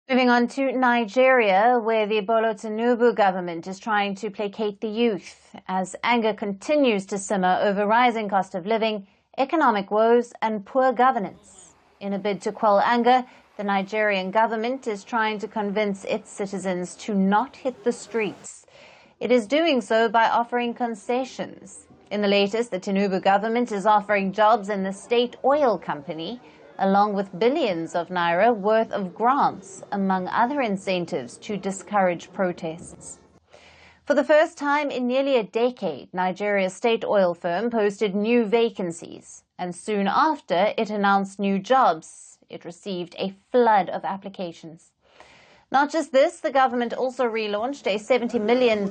Moving on to Nigeria, where the Bola Tinubu government is trying to placate the youth as anger continues to simmer over rising cost of living, economic woes and poor governance. In a bid to quell anger, the Nigerian government is trying to convince its citizens to not hit the streets. It is doing so by offering concessions. In the latest, the Tinubu government is offering jobs in the state oil company, along with billions of naira worth of grants, among other incentives to discourage protests. For the first time in nearly a decade, Nigeria's state oil firm posted new vacancies, and soon after it announced new jobs, it received a flood of applications. Not just this, the government also relaunched a $70 million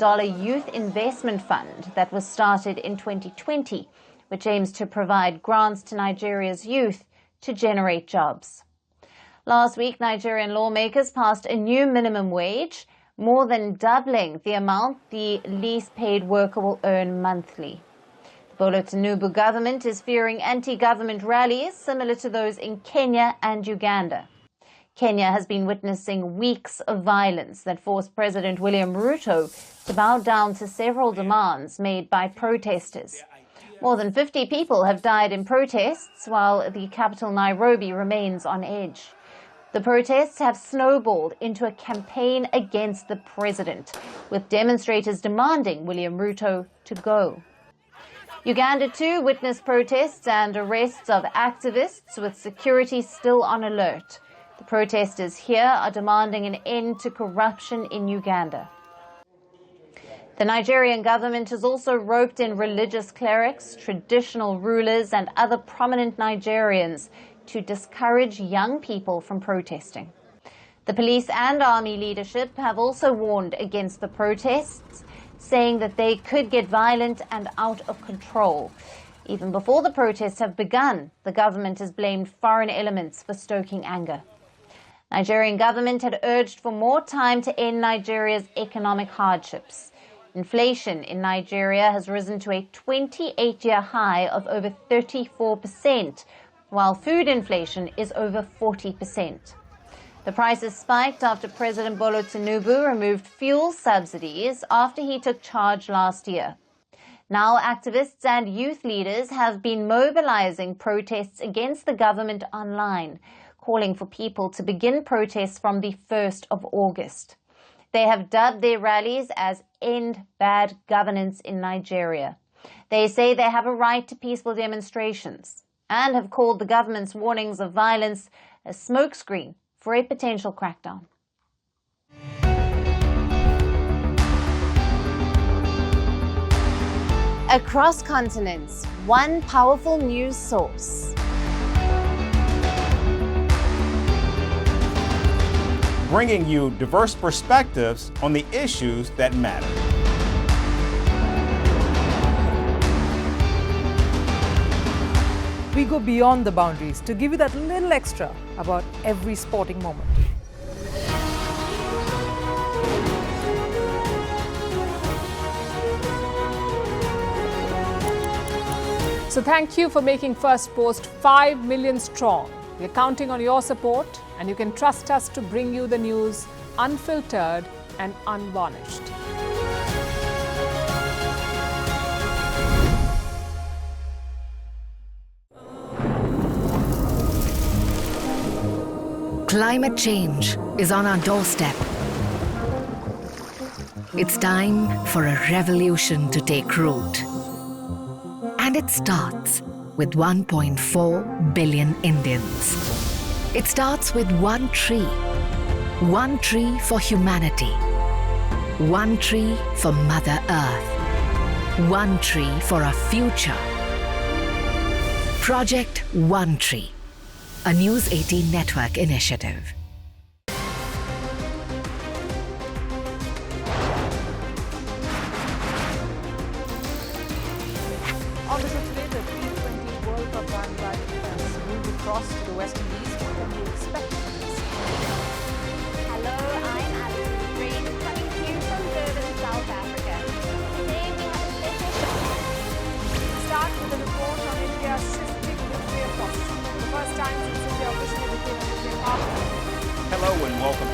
youth investment fund that was started in 2020, which aims to provide grants to Nigeria's youth to generate jobs. Last week, Nigerian lawmakers passed a new minimum wage, more than doubling the amount the least paid worker will earn monthly. The Bola Tinubu government is fearing anti-government rallies similar to those in Kenya and Uganda. Kenya has been witnessing weeks of violence that forced President William Ruto to bow down to several demands made by protesters. More than 50 people have died in protests, while the capital Nairobi remains on edge. The protests have snowballed into a campaign against the president, with demonstrators demanding William Ruto to go. Uganda too witnessed protests and arrests of activists, with security still on alert. The protesters here are demanding an end to corruption in Uganda. The Nigerian government has also roped in religious clerics, traditional rulers and other prominent Nigerians to discourage young people from protesting. The police and army leadership have also warned against the protests, saying that they could get violent and out of control. Even before the protests have begun, the government has blamed foreign elements for stoking anger. Nigerian government had urged for more time to end Nigeria's economic hardships. Inflation in Nigeria has risen to a 28-year high of over 34%, while food inflation is over 40%. The prices spiked after President Bola Tinubu removed fuel subsidies after he took charge last year. Now activists and youth leaders have been mobilizing protests against the government online, calling for people to begin protests from the 1st of August. They have dubbed their rallies as End Bad Governance in Nigeria. They say they have a right to peaceful demonstrations and have called the government's warnings of violence a smokescreen for a potential crackdown. Across continents, one powerful news source. Bringing you diverse perspectives on the issues that matter. We go beyond the boundaries to give you that little extra about every sporting moment. So thank you for making Firstpost 5 million strong. We're counting on your support, and you can trust us to bring you the news unfiltered and unvarnished. Climate change is on our doorstep. It's time for a revolution to take root. And it starts with 1.4 billion Indians. It starts with one tree for humanity, one tree for Mother Earth, one tree for our future. Project One Tree, a News 18 network initiative. On the show today, the T20 World Cup bandwagon fans moved across to the West Indies. What can you expect from this? Hello, I'm Alison Green, coming to you from Durban, South Africa. Today we have a special show. Start with a report on India's shifting nuclear policy. The first time since India officially became a nuclear power. Hello and welcome